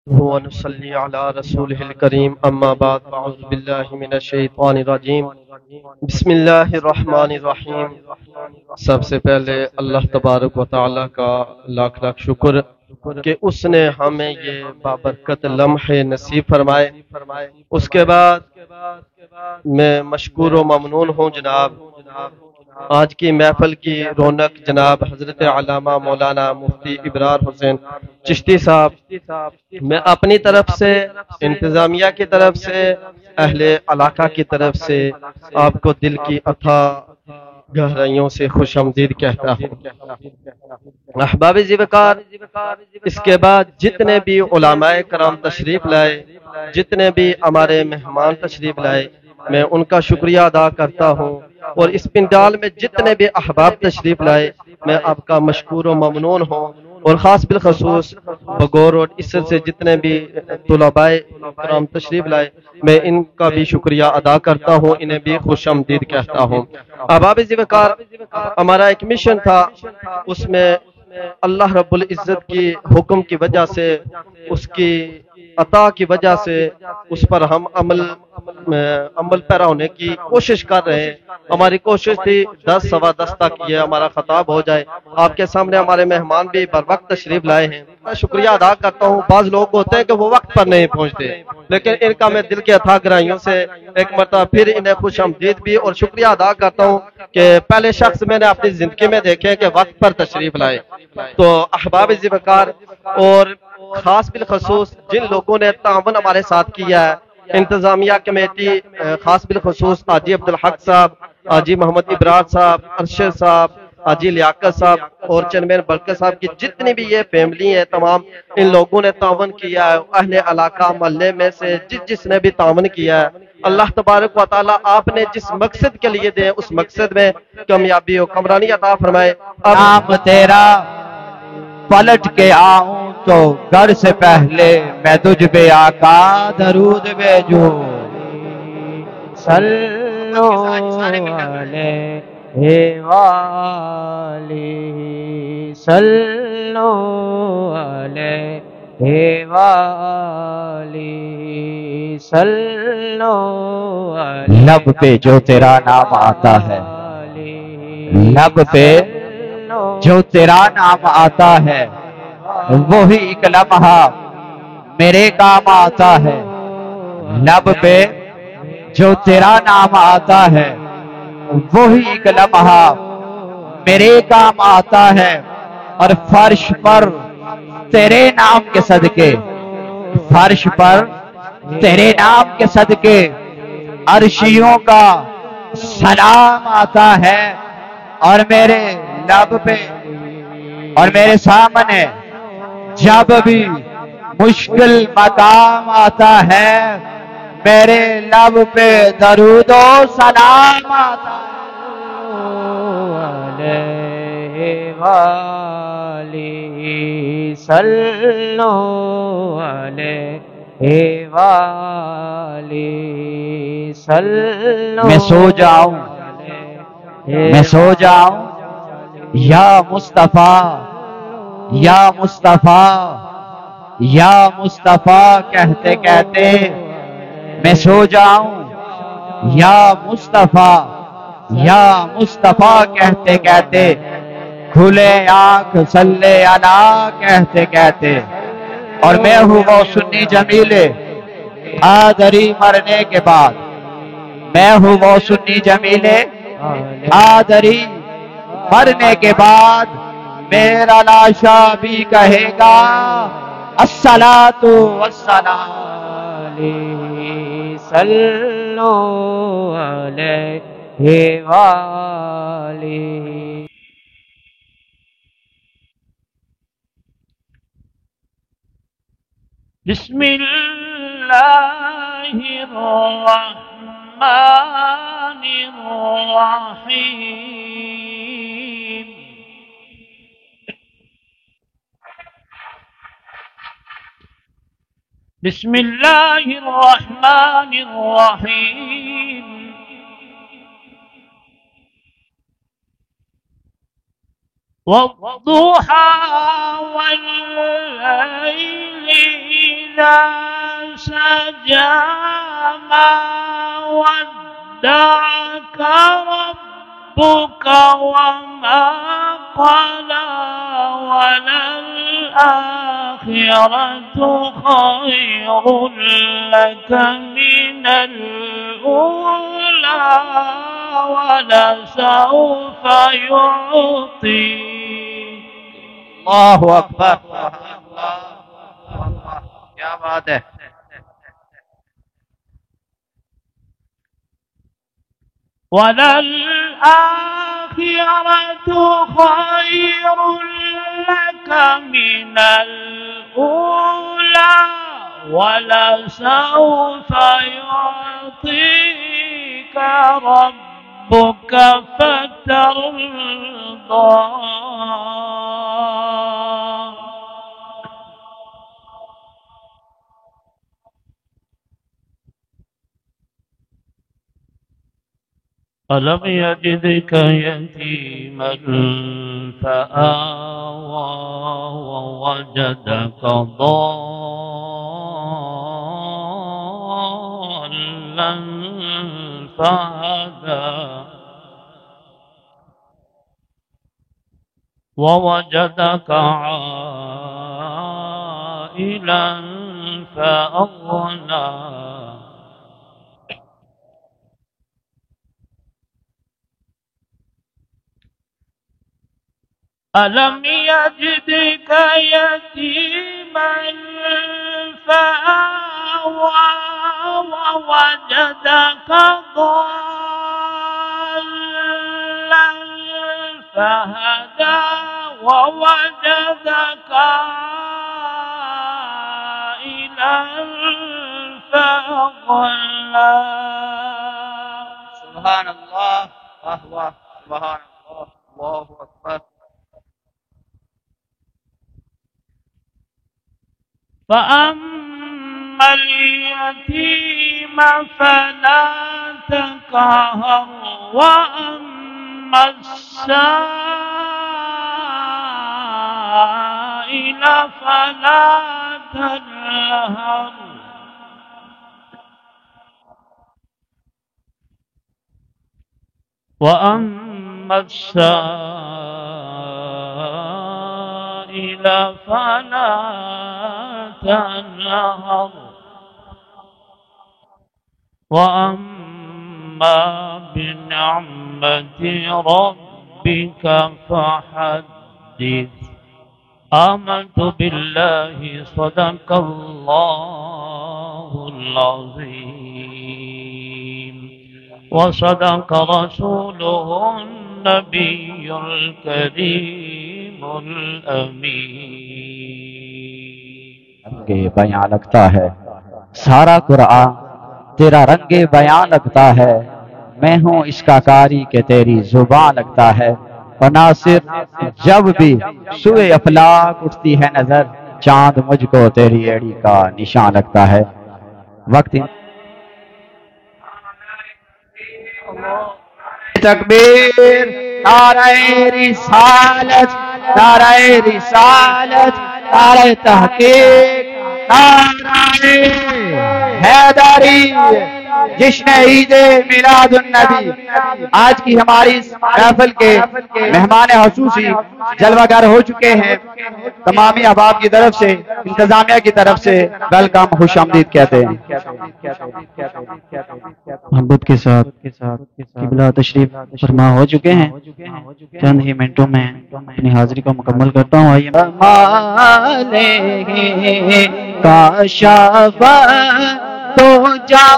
ونصلي على رسوله الكريم أما بعد فأعوذ بالله من الشيطان الرجيم بسم اللہ الرحمن الرحیم۔ سب سے پہلے اللہ تبارک و تعالی کا لاکھ لاکھ شکر کہ اس نے ہمیں یہ بابرکت لمحے نصیب فرمائے۔ اس کے بعد میں مشکور و ممنون ہوں جناب، آج کی محفل کی رونق جناب حضرت علامہ مولانا مفتی ابرار حسین چشتی صاحب، میں اپنی طرف سے، انتظامیہ کی طرف سے، اہل علاقہ کی طرف سے آپ کو دل کی اتھا گہرائیوں سے خوش آمدید کہتا ہوں۔ احباب زیوکار، اس کے بعد جتنے بھی علماء کرام تشریف لائے، جتنے بھی ہمارے مہمان تشریف لائے، میں ان کا شکریہ ادا کرتا ہوں، اور اس پنڈال میں جتنے بھی احباب تشریف لائے میں آپ کا مشکور و ممنون ہوں، اور خاص بالخصوص بگور اور اس سے جتنے بھی طلباء کرام تشریف لائے میں ان کا بھی شکریہ ادا کرتا ہوں، انہیں بھی خوش آمدید کہتا ہوں۔ احباب زیوکار، ہمارا ایک مشن تھا، اس میں اللہ رب العزت کی حکم کی وجہ سے، اس کی عطا کی وجہ سے اس پر ہم عمل پیرا ہونے کی کوشش کر رہے ہیں۔ ہماری کوشش تھی 10 سوا 10 تک یہ ہمارا خطاب ہو جائے۔ آپ کے سامنے ہمارے مہمان بھی بر وقت تشریف لائے ہیں، میں شکریہ ادا کرتا ہوں۔ بعض لوگ ہوتے ہیں کہ وہ وقت پر نہیں پہنچتے، لیکن ان کا میں دل کے اتھا گہرائیوں سے ایک مرتبہ پھر انہیں خوش آمدید بھی اور شکریہ ادا کرتا ہوں کہ پہلے شخص میں نے اپنی زندگی میں دیکھے کہ وقت پر تشریف لائے۔ تو احباب زیوکار، اور خاص بالخصوص جن لوگوں نے تعاون ہمارے ساتھ کیا ہے، انتظامیہ کمیٹی، خاص بالخصوص حاجی عبدالحق صاحب، حاجی محمد ابرار صاحب، ارشد صاحب، حاجی لیاقت صاحب اور چیئرمین برکت صاحب کی جتنی بھی یہ فیملی ہے، تمام ان لوگوں نے تعاون کیا ہے۔ اہل علاقہ محلے میں سے جس نے بھی تعاون کیا ہے، اللہ تبارک و تعالی آپ نے جس مقصد کے لیے دے اس مقصد میں کامیابی و کمرانی عطا فرمائے۔ نام تیرا پلٹ کے آؤں تو گھر سے پہلے میں تجھ پہ آقا درود بھیجوں، صلو علیہ وآلہ، صلو علیہ وآلہ، صلو علیہ۔ لب پہ جو تیرا نام آتا ہے، لب پہ جو تیرا نام آتا ہے، وہی ایک لمحہ میرے کام آتا ہے۔ لب پہ جو تیرا نام آتا ہے، وہی ایک لمحہ میرے کام آتا ہے۔ اور فرش پر تیرے نام کے صدقے، فرش پر تیرے نام کے صدقے عرشیوں کا سلام آتا ہے، اور میرے لب پہ اور میرے سامنے جب بھی مشکل مقام آتا ہے، میرے لب پہ درود و سلام آتا ہے۔ علیہ وآلہ، صلو علیہ وآلہ، صلو۔ میں سو جاؤں، میں سو جاؤں یا مصطفیٰ، یا مصطفیٰ، یا مصطفیٰ کہتے کہتے میں سو جاؤں، یا مصطفیٰ، یا مصطفیٰ کہتے کہتے کھلے آنکھ صلی علیہ کہتے کہتے۔ اور میں ہوں وہ سنی جمیلے آدری مرنے کے بعد، میں ہوں وہ سنی جمیلے آدری مرنے کے بعد، میرا لاشا بھی کہے گا الصلاۃ والسلام علیہ، صلو علیہ وآلہ۔ بسم اللہ الرحمن الرحیم۔ بسم اللہ الرحمن الرحیم۔ والضحى والليل إذا سجى ما ودعك ربك وما قلى وللآخرة خير لك من الأولى ولسوف يعطيك. اللہ اکبر. کیا بات ہے. وللآخرة خير لك من الأولى ولسوف يعطيك ربك فترضى. ألم يجدك يتيما فآوى ووجدك ضالا فهدى ووجدك عائلا فأغنى ألم يجدك يتيما فآوى ووجدك ضالا فهدى ووجدك عائلا فأغنى. سبحان اللہ. واہ واہ. سبحان اللہ. اللہ اکبر. فأما اليتيم فلا تقهر وأما السائل فلا تنهر. وأما السائل فلا تنهر وأما بنعمة ربك فحدث. آمنت بالله صدق الله العظيم وصدق رسوله النبي الكريم الأمين. رنگ بیاں لگتا ہے سارا قرآن تیرا رنگ بیاں لگتا ہے. میں ہوں اس کا کاری کہ تیری زبان لگتا ہے. اور ناصر جب بھی سوئے افلاک اٹھتی ہے نظر چاند مجھ کو تیری ایڑی کا نشان لگتا ہے. وقت تکبیر. نعرہ رسالت نعرہ رسالت نعرہ تحقیق نعرہ حیدری. جشن عید میلاد النبی آج کی ہماری محفل کے مہمان خصوصی جلوہ گر ہو چکے ہیں. تمامی احباب کی طرف سے انتظامیہ کی طرف سے ویلکم خوش آمدید کہتے ہیں. محبت کے ساتھ قبلہ تشریف فرما ہو چکے ہیں. چند ہی منٹوں میں اپنی حاضری کو مکمل کرتا ہوں. آئیے تو جا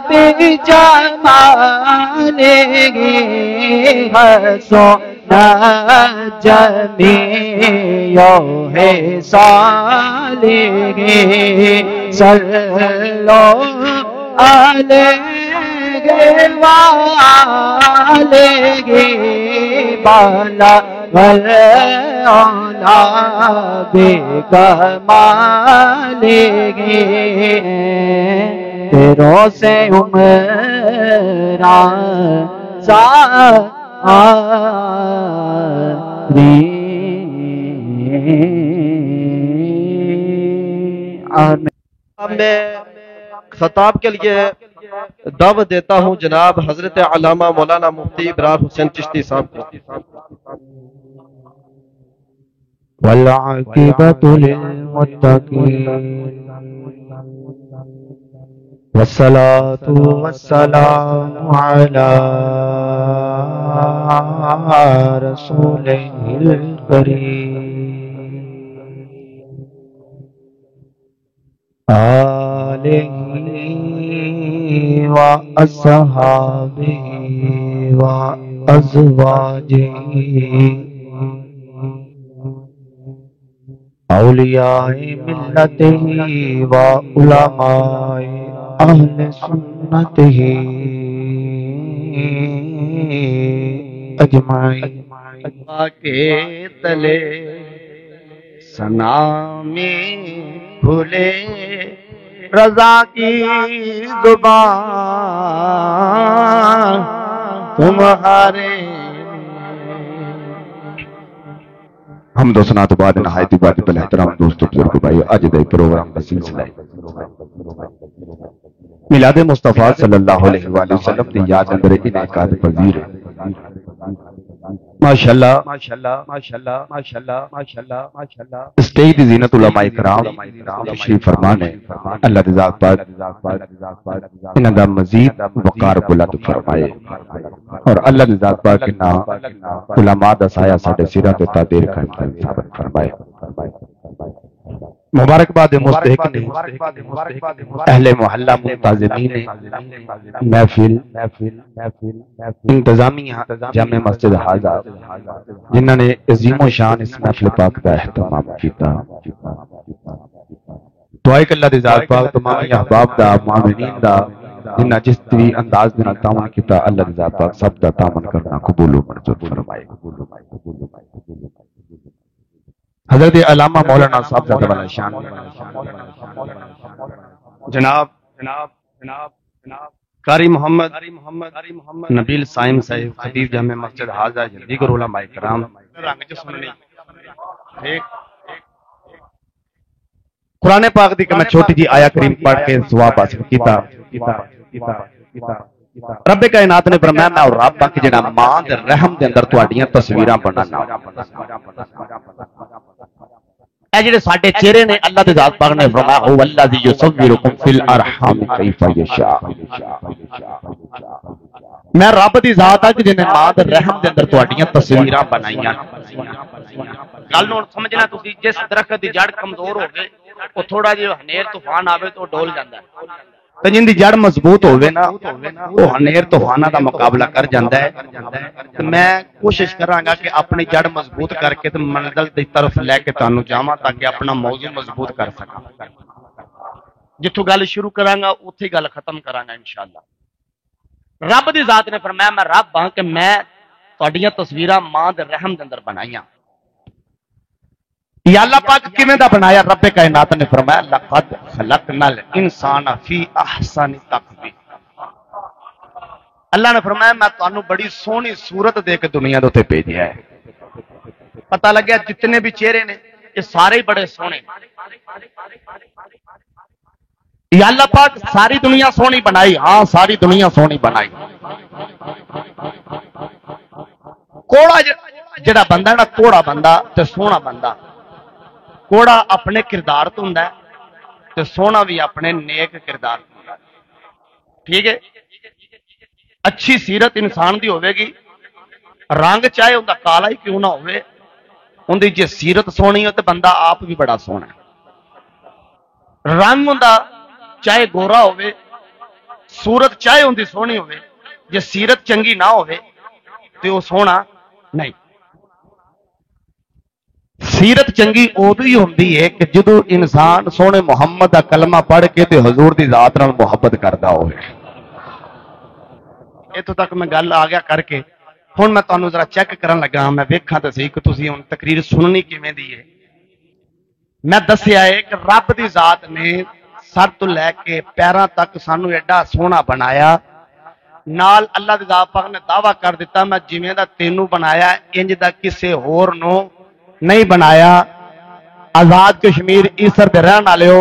بے جمالے حسنا جمیع ہے صالح صلو علیہ وآلہ بالا والعلا بکمالہ تیروں سے عمران آخر میں اب میں خطاب کے لیے دعوت دیتا ہوں جناب حضرت علامہ مولانا مفتی ابرار حسین چشتی صاحب کو۔ والعاقبۃ للمتقین والصلاة والسلام على رسوله الكريم آله وأصحابه وأزواجه اولیاء ملته وعلماء اہل سنته اجمعین کے تلے ثنا میں کھلے رضا کی زبان تمہارے حمد و ثنا تو بعد نہایت بات بل احترام دوستو بزرگ بھائی اج دے پروگرام کا سلسلہ ہے میلاد مصطفیٰ صلی اللہ علیہ وآلہ وسلم دی یاد اندر انعقاد پذیر ہے۔ ماشاءاللہ اسٹیج دی زینت علماء کرام تشریف فرمان ہے۔ اللہ دی ذات پاک انہاں دا مزید وقار بلند فرمائے اور اللہ دی ذات پاک انہاں علماء دا سایہ ساڈے سراں تے تا دیر قائم ثابت فرمائے۔ مبارکباد مستحق نے اہل محلہ منتظمین محفل انتظامیہ جامع مسجد حاضر جنہوں نے عظیم و شان اس محفل پاک کا اہتمام کیتا۔ دعائے کہ اللہ دی ذات پاک تمام احباب دا مومنین دا جنہاں جس بھی انداز دینا تعاون کیتا اللہ دی ذات پاک سب دا تعاون کرنا قبول و منظور فرمائے۔ حضرت علامہ مولانا صاحب زادہ والا شان جناب قاری محمد نبیل سائم صاحب خطیب جامع مسجد حاضر دیگر علماء کرام قرآن پاک دی کہ میں چھوٹی جی آیا کریم پڑھ کے ثواب حاصل کیتا۔ رب کائنات نے فرمایا میں اور رب کہ جڑا ماں دے رحم دے اندر تہاڈیاں تصویراں بنانا اے جڑے ساڈے چہرے نے اللہ دے ذات پاک نے فرمایا او الذی یصورکم فی الارحام کیف یشاء۔ میں رب دی ذات ہے جن نے ماں دے رحم دے اندر تہاڈیاں تصویراں بنائیاں۔ گل نوں سمجھنا تسی جس درخت دی جڑ کمزور ہوے او تھوڑا جہا ہنیر طوفان آوے تو ڈول جاندا ہے تے جن دی جڑ مضبوط ہوے نا او ہنیر طوفاناں دا مقابلہ کر جاندا ہے۔ میں کوشش کراں گا کہ اپنی جڑ مضبوط کر کے تے منزل دی طرف لے کے تانوں جاواں تاکہ اپنا موضوع مضبوط کر سکاں۔ جتھوں گل شروع کراں گا اوتھے گل ختم کراں گا انشاءاللہ۔ رب دی ذات نے فرمایا میں رب ہاں کہ میں تہاڈیاں تصویراں ماں دے رحم دے اندر بنائیاں۔ یا اللہ پاک کیویں دا بنایا؟ رب کائنات نے فرمایا لقد خلقنا الانسان فی احسن تقویم۔ اللہ نے فرمایا میں تانوں بڑی سونی صورت دے کے دنیا دے اوتے بھیجیا ہے۔ پتہ لگیا جتنے بھی چہرے نے یہ سارے ہی بڑے سونے۔ یا اللہ پاک ساری دنیا سونی بنائی؟ ہاں ساری دنیا سونی بنائی۔ کوڑا جڑا بندہ نا کوڑا بندہ تے سونا بندہ، کوڑا اپنے کردار تو ہوندا ہے تے سونا بھی اپنے نیک کردار تو ہوندا ہے۔ ٹھیک ہے؟ اچھی سیرت انسان دی ہوے گی، رنگ چاہے اوندا کالا ہی کیوں نہ ہوے، اندی جے سیرت سونی ہو تے بندہ آپ بھی بڑا سونا ہے۔ رنگ اوندا چاہے گورا ہوے، صورت چاہے اندی سونی ہوے، جے سیرت چنگی نہ ہوے تے وہ سونا نہیں۔ سیرت چنگی ادو ہی ہوندی ہے کہ جدو انسان سونے محمد دا کلمہ پڑھ کے تے حضور دی ذات نال محبت کردا ہوئے۔ اتوں تک میں گل آ گیا کر کے ہن میں تانوں ذرا چیک کرن لگا، میں ویکھاں تے صحیح کہ تسی ہن تقریر سننی کیویں دی ہے۔ میں دسیا ہے کہ رب دی ذات نے سر تو لے کے پیراں تک سانو ایڈا سونا بنایا، نال اللہ دی ذات پاک نے دعویٰ کر دیتا میں جویں دا تینوں بنایا انج دا کسے ہور نو نہیں بنایا۔ آزاد کشمیر ایسر دے رہن والے ہو،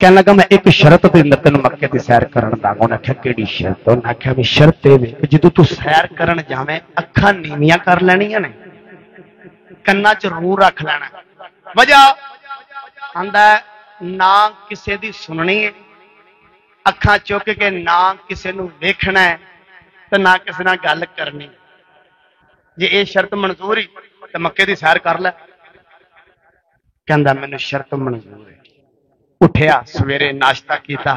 کہنے لگا میں ایک شرط دے اندر تینوں مکے دی سیر کرن دا انہاں آکھیا کیڑی شرط انہاں آکھیا بھی شرط اے وے کہ جدوں تو سیر کرن جاویں اکھاں نیویاں کر لینیاں نے کناں چ روح رکھ لینا وجہ آندا نہ کسے دی سننی ہے اکھاں چک کے نہ کسے نو ویکھنا ہے تے نہ کسے نال گل کرنی جے اے شرط منظور ہی تے مکے دی سیر کر لے کہندا مینوں شرط منظور ہے اٹھیا سویرے ناشتہ کیتا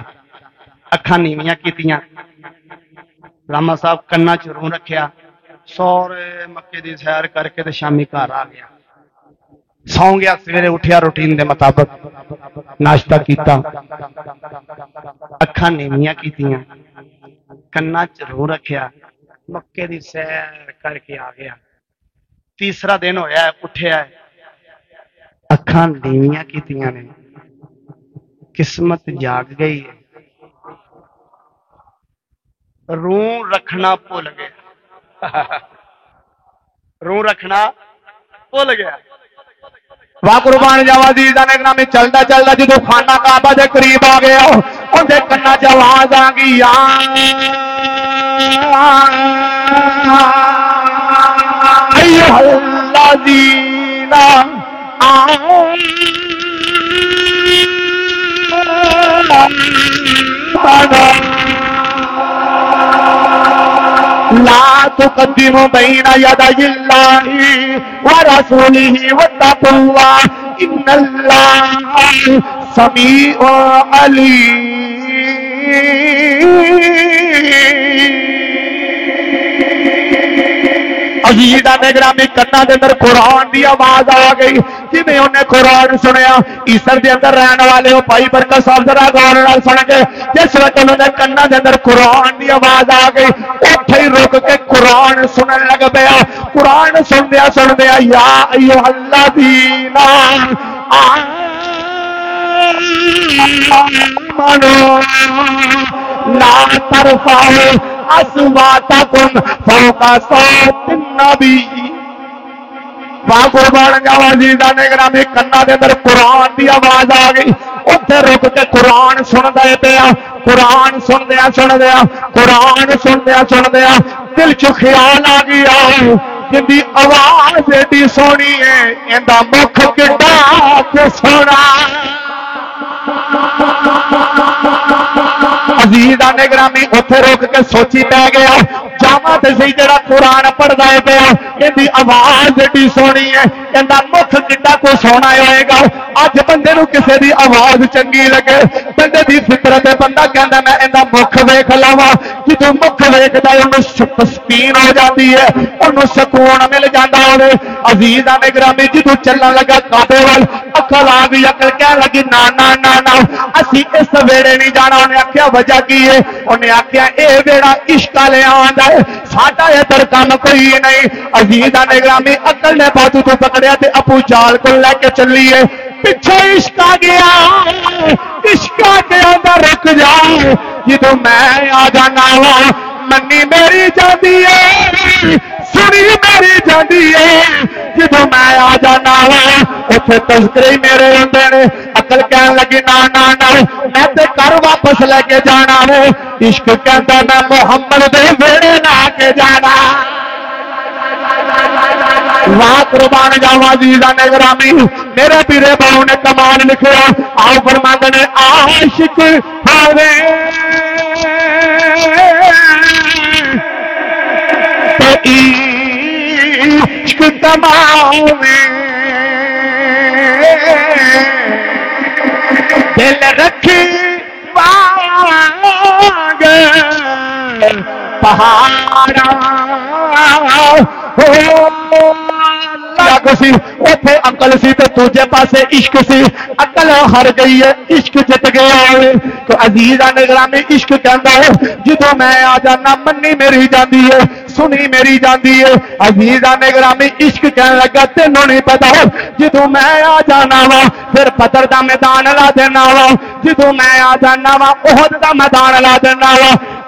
اکھاں نیویاں کیتیاں راما صاحب کناں چ روح رکھیا سورے مکے دی سیر کر کے تے شامی گھر آ گیا سو گیا سویرے اٹھیا روٹین دے مطابق ناشتہ کیتا اکھاں نیویاں کیتیاں کناں چ روح رکھیا مکے دی سیر کر کے آ گیا تیسرا دن ہویا ہے اٹھیا ہے اکھاں نیویاں کیتیاں نے قسمت جاگ گئی ہے روح رکھنا بھول گیا روح رکھنا بھول گیا واہ قربان جاوا عزیزاں نے گرامی چلدا چلدا جدو خانہ کعبہ دے قریب آ گیا اون دے کناں چ آواز آ گئی ایھا الذین لا تقدموا بين يدي الله ورسوله واتقوا الله إن الله سميع عليم عزیزاں نے گرامی کنا دے اندر قرآن دی آواز آ گئی جویں انہیں قرآن سنیا عیسر دے اندر رہن والے او بھائی برکت صاحب ذرا غور نال سن کے جس وقت انہوں نے کنا دے اندر قرآن دی آواز آ گئی اوتھے ہی رک کے قرآن سنن لگ پیا قرآن سندیا یا ایھا الذین آمنوا لا ترفعوا اصواتکم فوق صوت النبی قربان جاوا عزیزاں نے گرامی کنا دے اندر قرآن دی آواز آ گئی اوتھے رک کے قرآن سندا پیا قرآن سندیا قرآن سندیا دل چ خیال آ گیا جندی آواز ایڈی سونی ہے ایندا مکھ کڈا سونا عزیزاں نے گرامی اوتھے روک کے سوچی پی گیا جاواں تے صحیح جڑا قرآن پڑھدا ہے پیا ایندی آواز ایڈی سونی ہے ایندا مکھ کڈا کو سونا ہوئے گا اج بندے نو کسے دی آواز چنگی لگے بندے دی فطرت ہے بندہ کہندا میں ایندا مکھ ویکھ لاواں جدوں مکھ ویکھدا ہے اونوں تسکین ہو جاتی ہے اونوں سکون مل جاندا ہوے عزیزاں نے گرامی جدوں چلن لگا کعبے وال عقل آ گئی عقل کہن لگی نا اسی اس ویڑے نہیں جانا انہیں آخیا وجہ کی ہے انہیں آخیا اے ویڑا عشق لے آندا ہے ساڈا ادھر کام کوئی نہیں عزیزاں نے گرامی عقل نے بازو تو پکڑیا تے ابو جال کو لے کے چلیے پیچھے عشق آ گیا عشق کے اندر رک جا جدوں میں آ جانا وا منی میری جاندی ہے سنی میری جاندی ہے جدوں میں آ جانا وا اوتھے تذکرے میرے ہوندے نے عقل کہن لگی نا میں تے گھر واپس لے کے جانا ہے عشق کہندا میں محمد دے ویڑے نہ کے جانا واہ قربان جاواں عزیزاں نے گرامی میرے پیرے باؤ نے کمال لکھیا آؤ فرماندے نے عاشق ہوے تے عشق کماوے دل رکھی باغ پہاڑا سی اوتھے عقل سی تے دوجے پاسے عشق سی عقل ہر گئی ہے عشق جت گیا ہے تو عزیزاں نے گرامی عشق کہندا ہے جدوں میں آ جانا منی میری جاندی ہے سنی میری جاندی ہے عزیزاں نے گرامی عشق کہن لگا تینوں نہیں پتا جدوں میں آ جانا وا پھر بدر دا میدان لا دینا وا جدوں میں آ جانا وا احد دا میدان لا دینا وا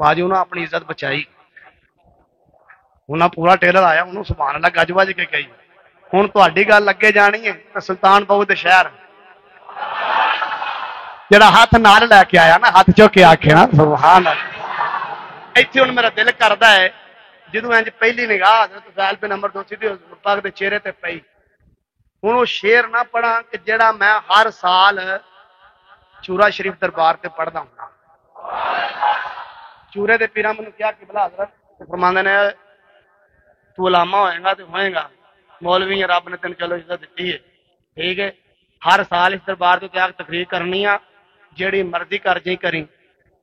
ਭਾਜੀ ਉਹਨਾਂ ਆਪਣੀ ਇੱਜ਼ਤ ਬਚਾਈ, ਉਹਨਾਂ ਪੂਰਾ ਟੇਲਰ ਆਇਆ, ਉਹਨੂੰ ਸੁਭਾਨ ਅੱਲਾਹ ਗੱਜ ਵੱਜ ਕੇ ਕਹੀ। ਹੁਣ ਤੁਹਾਡੀ ਗੱਲ ਅੱਗੇ ਜਾਣੀ ਹੈ ਤਾਂ ਸੁਲਤਾਨਪੁਰ ਦੇ ਸ਼ਹਿਰ ਜਿਹੜਾ ਹੱਥ ਨਾਲ ਲੈ ਕੇ ਆਇਆ ਨਾ, ਹੱਥ ਚੁੱਕ ਕੇ ਆਖੇ ਨਾ ਸੁਭਾਨ ਅੱਲਾਹ। ਇੱਥੇ ਹੁਣ ਮੇਰਾ ਦਿਲ ਕਰਦਾ ਹੈ ਜਦੋਂ ਇੰਜ ਪਹਿਲੀ ਨਿਗਾਹ ਹਜ਼ਰਤ ਫੈਲ ਬਿਨ ਅਮਰ ਦੋਸੀ ਦੇ ਪਾਕ ਦੇ ਚਿਹਰੇ ਤੇ ਪਈ, ਹੁਣ ਉਹ ਸ਼ੇਰ ਨਾ ਪੜਾਂ ਕਿ ਜਿਹੜਾ ਮੈਂ ਹਰ ਸਾਲ ਚੂਰਾ ਸ਼ਰੀਫ ਦਰਬਾਰ ਤੇ ਪੜਦਾ ਹੁੰਦਾ। ਚੂਰੇ ਦੇ ਪੀਰਾਂ ਮੈਨੂੰ ਕਿਹਾ ਕਿ ਬਲਾ ਹਜ਼ਰਤ ਫਰਮਾਉਂਦੇ ਨੇ ਤੂੰ ਉਲਾਮਾ ਹੋਏਗਾ ਤੇ ਹੋਏਗਾ, ਮੌਲਵੀ ਰੱਬ ਨੇ ਤੈਨੂੰ ਚਲੋ ਇੱਜ਼ਤ ਦਿੱਤੀ ਹੈ, ਠੀਕ ਹੈ, ਹਰ ਸਾਲ ਇਸ ਦਰਬਾਰ ਤੋਂ ਕਿਹਾ ਤਕਰੀਰ ਕਰਨੀ ਆ, ਜਿਹੜੀ ਮਰਜ਼ੀ ਕਰ ਜਾਈ ਕਰੀ,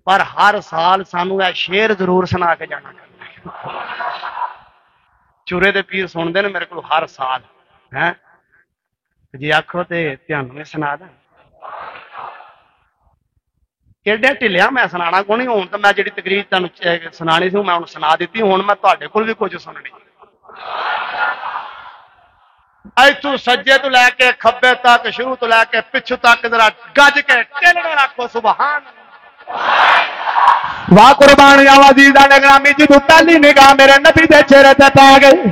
ਪਰ ਹਰ ਸਾਲ ਸਾਨੂੰ ਇਹ ਸ਼ੇਰ ਜ਼ਰੂਰ ਸੁਣਾ ਕੇ ਜਾਣਾ ਕਰਨਾ। ਚੂਰੇ ਦੇ ਪੀਰ ਸੁਣਦੇ ਨੇ ਮੇਰੇ ਕੋਲ ਹਰ ਸਾਲ ਹੈ, ਜੇ ਆਖੋ ਤੇ ਤੁਹਾਨੂੰ ਵੀ ਸੁਣਾ ਦਾਂ। ਕਿਹੜੇ ਢਿੱਲਿਆ ਮੈਂ ਸੁਣਾਣਾ ਕੋਈ ਨਹੀਂ, ਹੁਣ ਤਾਂ ਮੈਂ ਜਿਹੜੀ ਤਕਰੀਰ ਤੁਹਾਨੂੰ ਸੁਣਾਣੀ ਸੀ ਮੈਂ ਹੁਣ ਸੁਣਾ ਦਿੱਤੀ, ਹੁਣ ਮੈਂ ਤੁਹਾਡੇ ਕੋਲ ਵੀ ਕੁਝ ਸੁਣਨੀ। ਇੱਥੋਂ ਸੱਜੇ ਤੋਂ ਲੈ ਕੇ ਖੱਬੇ ਤੱਕ, ਸ਼ੁਰੂ ਤੋਂ ਲੈ ਕੇ ਪਿੱਛੋਂ ਤੱਕ ਜਰਾ ਗੱਜ ਕੇ ਢਿੱਲਣਾ ਰੱਖੋ ਸੁਭਾਨ। ਵਾਹ ਕੁਰਬਾਨ ਜਾਵਾ ਜੀ ਦਾ ਨਿਗਰਾਮੀ, ਜਦੋਂ ਪਹਿਲੀ ਨਿਗਾਹ ਮੇਰੇ ਨਬੀ ਦੇ ਚਿਹਰੇ ਤੇ ਪੈ ਗਈ,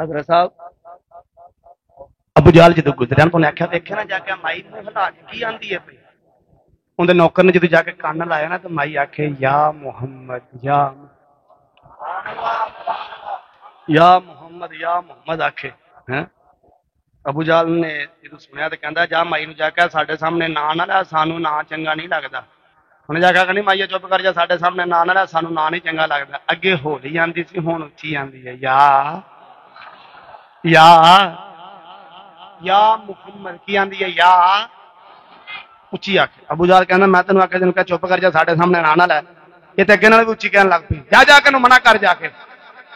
حضرت صاحب ابو جہل جدو گزریا تو آخیا دیکھے نا جا کے مائی نے ہلا کے کی آدھی ہے پی اندر نوکر نے جدو جا کے کان لایا نا تو مائی آخے یا محمد یا محمد آخے ابو جہل نے جدو سنیا تو کہہ جا مائی نو جا کے ساڈے سامنے نا نہ لیا سانو نا چنگا نہیں لگتا انہیں جا کے مائی چپ کر جا ساڈے سامنے نا نہ لیا سانو نا نہیں چنگا لگتا اگے ہولی آتی سی ہوں اچھی آتی ہے یا محمد کی آتی ہے یا اچھی آخ ابو جہل کہنا میں تینوں آخیا تین چپ کر جا ساڈے سامنے نا نہ لے یہ تو اگے نال بھی اچھی کہن لگ پی جا کے منع کر جا کے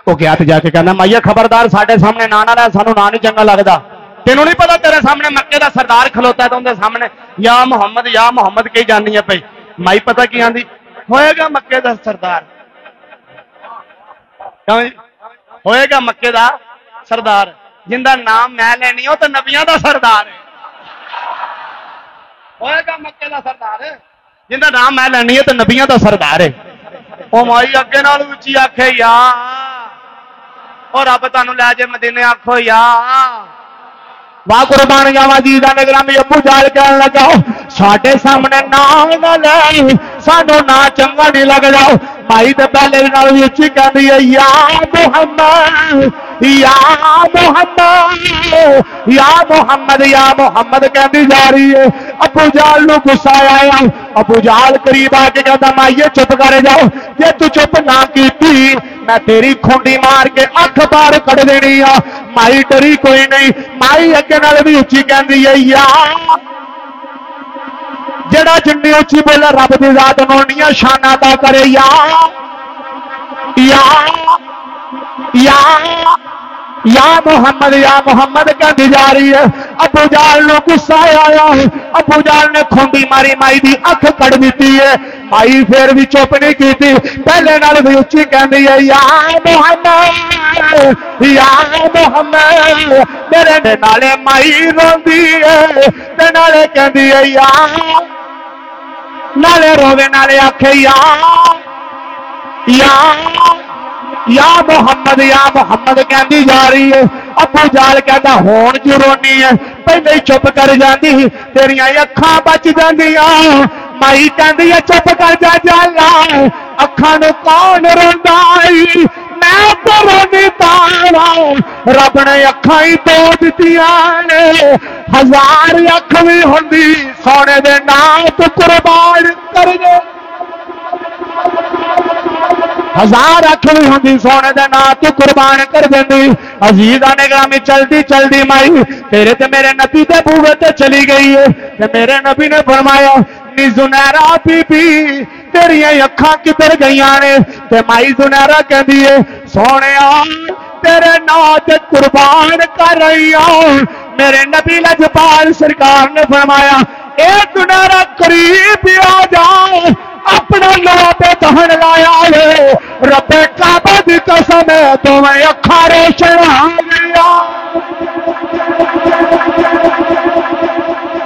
وہ کیا جا کے کہنا مائیے خبردار ساڈے سامنے نا نہ لے سانو نا نہیں چنگا لگتا تینوں نہیں پتا تیرے سامنے مکے دا سردار کھلوتا ہے تو اندر سامنے یا محمد کہی جانی ہے پی مائی پتا کی آدھی ہوئے گا مکے دا سردار ہوئے گا مکے دا سردار جن دا نام میں لینی ہو تو نبیاں دا سردار ہے ہوئے گا مکے دا سردار جن دا نام میں لینی ہے تو نبیاں دا سردار ہے وہ مائی اگے نال اچھی آکھے یا اور رب تانوں لے جے مدینے آکھو یا واہ قربان جاواں عزیزاں نے گرامی ابو جہل کہن لگا ساڈے سامنے نام نہ لے سانو نا چنگا نہیں لگدا مائی تے پہلے نال وی اچھی کہندی ہے یا محمد کہندی جا رہی ہے ابو جہل نو غصہ آیا ابو جہل قریب آ کے کہندا مائیے چپ کر جاؤ جے تو چپ نہ کیتی میں تیری کھونڈی مار کے اکھ باہر کڈ دینی آ مائی ڈری کوئی نہیں مائی اگے نال بھی اچھی کہندی ہے یا جڑا جنی اچھی بولے رب دی ذات نوں انیاں شان عطا کرے یا محمد کہندی جا رہی ہے ابو جہل نو غصہ آیا ابو جہل نے کھونڈی ماری مائی دی اکھ کڈ دتی ہے مائی پھر بھی چپ نہیں کیتی پہلے نال بھی اچھی کہندی ہے یا محمد میرے نالے مائی روندی ہے تے نالے کہندی ہے یا نالے روے نالے آکھے یا محمد کہندی جا رہی ہے ابو جہل کہندا ہون جو رونی ہے پہلے ہی چپ کر جاندی تیریاں اکھاں بچ جاندیاں مائی کہندی ہے چپ کر جا جالا اکھاں نو کون روندا میں تو رونی تاں رب نے اکھاں ہی دو دتیاں نے ہزار اکھ بھی ہوندی سونے دے نام تو قربان کر دے ہزار اکھ بھی ہوندی سونے دے نام تو قربان کر دیندی عزیزاں نے گرامی چلدی مائی تیرے تے میرے نبی دے بوے تے چلی گئی ہے تے میرے نبی نے فرمایا نی زنیرہ بی بی تیریاں اکھاں کدھر گئیاں نے تے مائی زنیرہ کہندی ہے سونیا تیرے نام تے قربان کر رہی ہوں میرے نبی لجپال سرکار نے فرمایا اے زنیرہ قریب آ جاؤ اپنا لو پہ دہن لایا ہے رب کعبہ دی قسم ہے تمہیں اکھاں روشن ہو گیا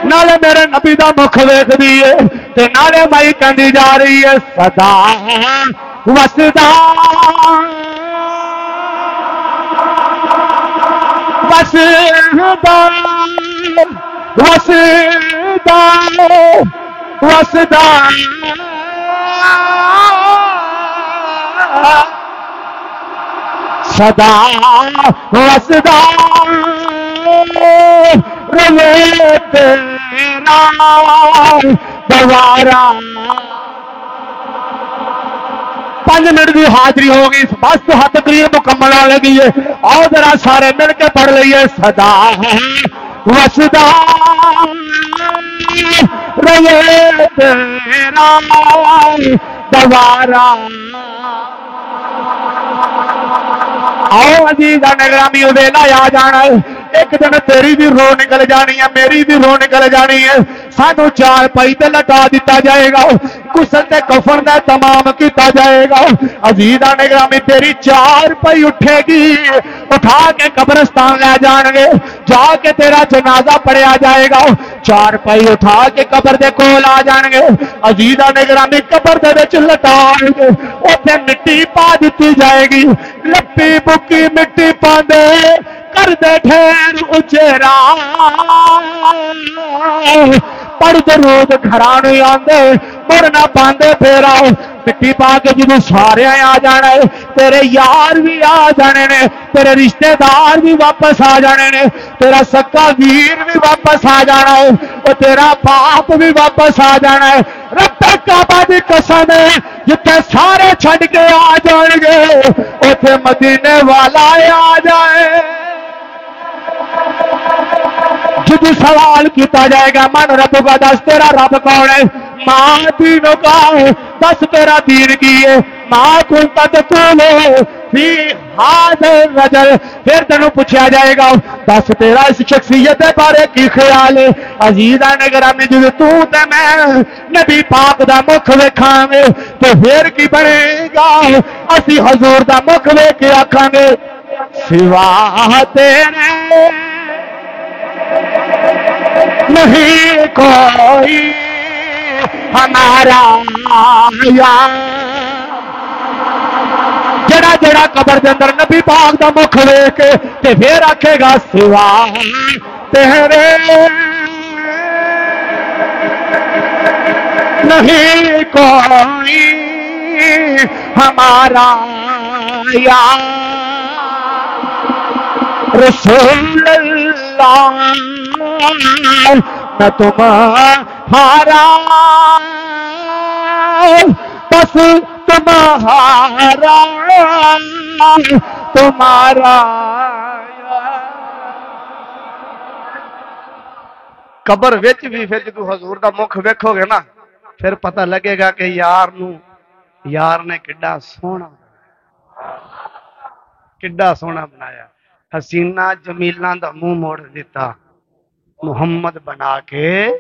نالے میرے نبی دا مکھ ویکھ دیے تے نالے مائی کہندی جا رہی ہے صدا وسدا وسدا صدا وسدا روے تیرا دوبارہ 5 منٹ کی حاضری ہو گئی بس ہاتھ تقریر مکمل آ لگی ہے اور ذرا سارے مل کے پڑھ لئیے صدا وسدا روے تیرا دوبارہ آؤ عزیزاں گرامی ویلا آ جانا ہے ایک دن تیری بھی رو نکل جانی ہے میری بھی رو نکل جانی ہے سانو 4 پائی تے لٹا دیتا جائے گا غسل تے کفن دا تمام کیتا جائے گا عزیزاں گرامی تیری 4 پائی اٹھے گی اٹھا کے قبرستان لے جان گے جا کے تیرا جنازہ پڑھیا جائے گا چار پائی اٹھا کے قبر دے کول آ جان گے عزیزاں نے گرامی قبر دے وچ لٹائیں گے اوتھے مٹی پا دتی جائے گی لپی بکی مٹی پاندے کر دے ڈھیر اچیرا پڑھ درود گھرانے آندے مرنا پاندے پھیرا مٹی پا کے جدو سارے آ جانا ہے تیرے یار بھی آ جانے نے تیرے رشتہ دار بھی واپس آ جانے نے تیرا سکا ویر بھی واپس آ جانا ہے اور تیرا باپ بھی واپس آ جانا ہے رب کعبہ دی قسم ہے جتنے سارے چھڈ کے آ جان گے اوتھے مدینے والا آ جائے جب سوال کیتا جائے گا من رب کا دس تیرا رب کون ہے ماں دینوں کا دس تیرا دین کی ہے ماں کن تدخلو فی ھذا الرجل پھر تینوں پوچھا جائے گا دس تیرا اس شخصیت بارے کی خیال ہے عزیزاں نے گرامی جب تو تے میں نبی پاک دا مکھ ویکھاں گے تو پھر کی بنے گا اسی حضور دا مکھ ویکھ کے آکھاں گے سوا تیرے نہیں کوئی ہمارا یار جڑا جڑا قبر دے اندر نبی پاک دا مکھ ویکھ کے تے پھر آکھے گا سوا تیرے نہیں کوئی ہمارا یار رسول اللہ نہ تمہارا بس تمہارا قبر وچ بھی پھر جدو حضور دا مکھ ویکھو گے نا پھر پتہ لگے گا کہ یار نے کڈا سونا بنایا حسینہ جمیلہ دا منہ موڑ دیتا محمد بنا کے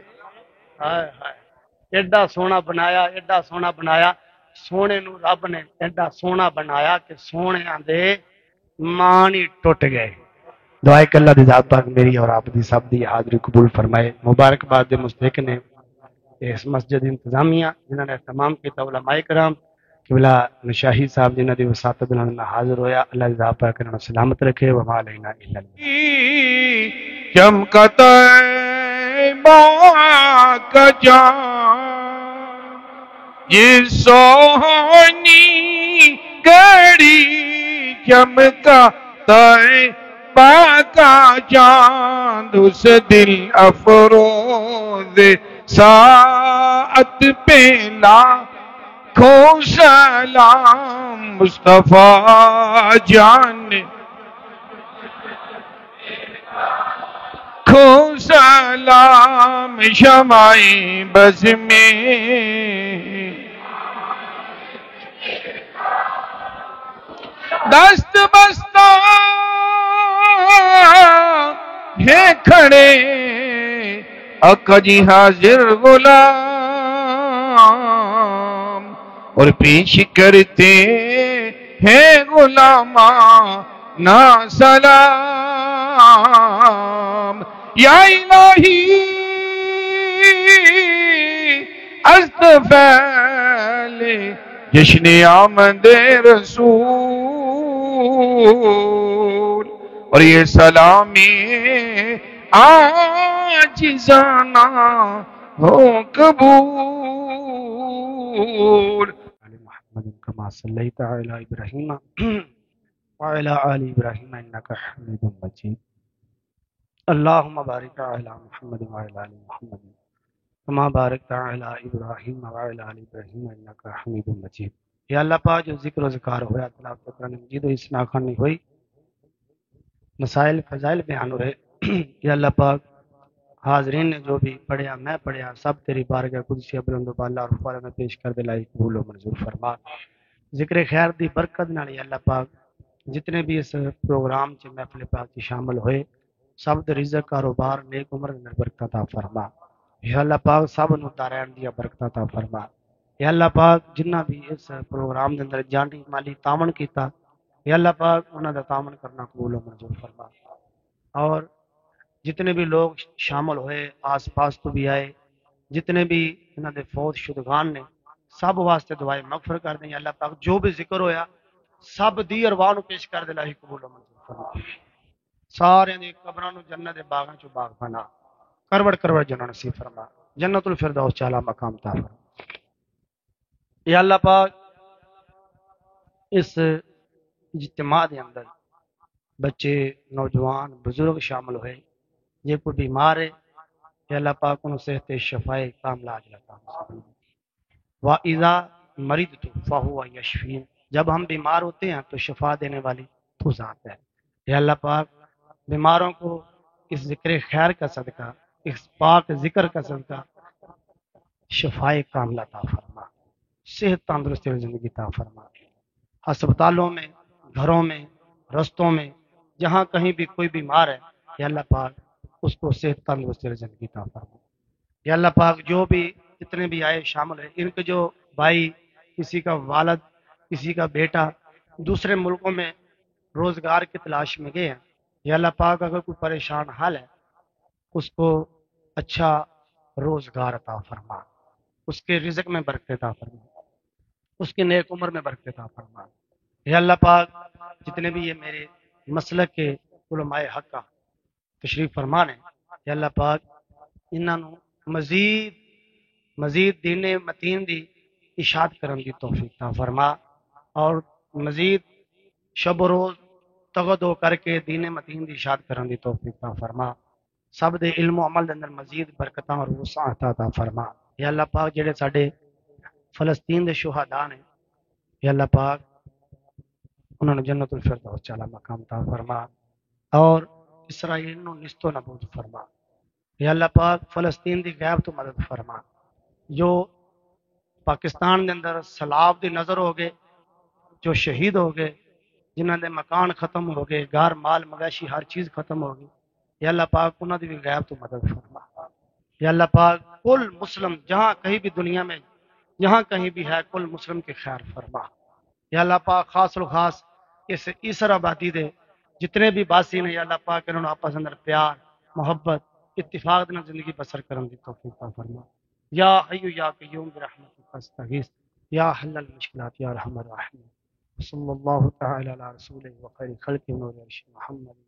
ایڈا سونا بنایا سونے نو رب نے ایڈا سونا بنایا کہ سونے دے مانی ٹوٹ گئے دعائے کہ اللہ دی ذات پاک میری اور آپ دی سب دی حاضری قبول فرمائے مبارکباد دے مستحق نے اس مسجد انتظامیہ جنہوں نے اہتمام کیا علماء کرام قبلہ نشاہی صاحب جنہوں نے وساطت دنوں میں حاضر ہویا اللہ دی ذات پاک انہوں نے سلامت رکھے وما علینا الا اللہ چمکتا کا جان یہ سونی گڑی چمکا کا چاند اس دل افروز ساعت پہ لاکھوں سلام مصطفیٰ جان کھو سلام شمائی بز میں دست بستہ ہے کھڑے آقا جی حاضر غلام اور پیش کرتے ہیں غلامان سلام یا الہی استفال جشن آمد رسول اور یہ سلامی عاجزانہ ہو قبول محمد کما صلیت علی ابراہیم وعلی آل ابراہیم انکا حمید مجید اللہم بارک علی محمد وعلی آل محمد کما بارکت علی ابراہیم وعلی آل ابراہیم انکا حمید مجید یا اللہ پاک جو ذکر و ذکار ہویا تلاوت قرآن مجید و اسنا خانی ہوئی مسائل فضائل بیان ہو رہے یا اللہ پاک حاضرین نے جو بھی پڑھیا میں پڑھیا سب تیری بارگاہ قدسی بلند و بالا اور فارغ میں پیش کر دے لائی قبول و منظور فرما ذکر خیر دی برکت نال یا اللہ پاک جتنے بھی اس پروگرام چ محفل پاک کی شامل ہوئے سب دے رزق کاروبار نیک عمر دے برکت عطا فرما یا اللہ پاک سب نو دارین دی برکت عطا فرما یا اللہ پاک جنہ بھی اس پروگرام دے اندر جانی مالی تعاون کیتا یا اللہ پاک انہاں دا تعاون کرنا قبول و منظور فرما اور جتنے بھی لوگ شامل ہوئے آس پاس تو بھی آئے جتنے بھی انہوں نے فوت شدگان نے سب واسطے دعائیں مغفر کر دیں اللہ پاک جو بھی ذکر ہویا سب دی ارواح نو پیش کر دے الہی قبول و منظور فرما سارے دی قبراں نو جنت دے باغاں چوں باغ بنا کروڑ کروڑ جنت نصیب فرما جنت الفردوس چالا مقام عطا فرما یا اللہ پاک اس اجتماع دے اندر بچے نوجوان بزرگ شامل ہوئے یہ کوئی بیمار ہے یا اللہ پاک انہوں صحت شفائے کاملہ عاجلہ عطا وَإِذَا مَرِضْتُ فَهُوَ يَشْفِينِ جب ہم بیمار ہوتے ہیں تو شفا دینے والی تو ذات ہے یا اللہ پاک بیماروں کو اس ذکر خیر کا صدقہ اس پاک ذکر کا صدقہ شفائے کاملہ عطا فرما صحت تندرستی اور زندگی عطا فرما ہسپتالوں میں گھروں میں رستوں میں جہاں کہیں بھی کوئی بیمار ہے یا اللہ پاک اس کو صحت تندرستی اور زندگی عطا فرما یا اللہ پاک جو بھی جتنے بھی آئے شامل ہیں ان کے جو بھائی کسی کا والد کسی کا بیٹا دوسرے ملکوں میں روزگار کی تلاش میں گئے ہیں یا اللہ پاک اگر کوئی پریشان حال ہے اس کو اچھا روزگار عطا فرما اس کے رزق میں برکت عطا فرما اس کی نیک عمر میں برکت عطا فرما یا اللہ پاک جتنے بھی یہ میرے مسلک کے علماء حق کا تشریف فرمان ہے یا اللہ پاک انہوں مزید دین متین دی اشاعت کرن دی توفیق عطا فرما اور مزید شب و روز تغدو کر کے دین متین دی اشاعت کرن دی توفیق عطا فرما سب دے علم و عمل دے اندر مزید برکتاں اور وسعت عطا فرما یا اللہ پاک جڑے ساڈے فلسطین دے شہداء نے یا اللہ پاک انہوں نے جنت الفردوس چالا مقام عطا فرما اور اسرائیل نو نستو نابود فرما یا اللہ پاک فلسطین دی غیب تو مدد فرما جو پاکستان دے اندر سیلاب دی نظر ہو گئے جو شہید ہو گئے جنہاں دے مکان ختم ہو گئے گھر مال مویشی ہر چیز ختم ہو گئی یا اللہ پاک انہاں دی بھی غیب تو مدد فرما یا اللہ پاک کل مسلم جہاں کہیں بھی دنیا میں جہاں کہیں بھی ہے کل مسلم کے خیر فرما یا اللہ پاک خاص و خاص اس اسر آبادی دے جتنے بھی باسی نے یا اللہ پاک انہوں نے آپس اندر پیار محبت اتفاق دے زندگی بسر کرن دی توفیق عطا فرما یا حی یا قیوم برحمتک استغیث یا حل المشکلات یا ارحم الراحمین صلی اللہ تعالی علی رسول و خیر خلق نور عرش محمد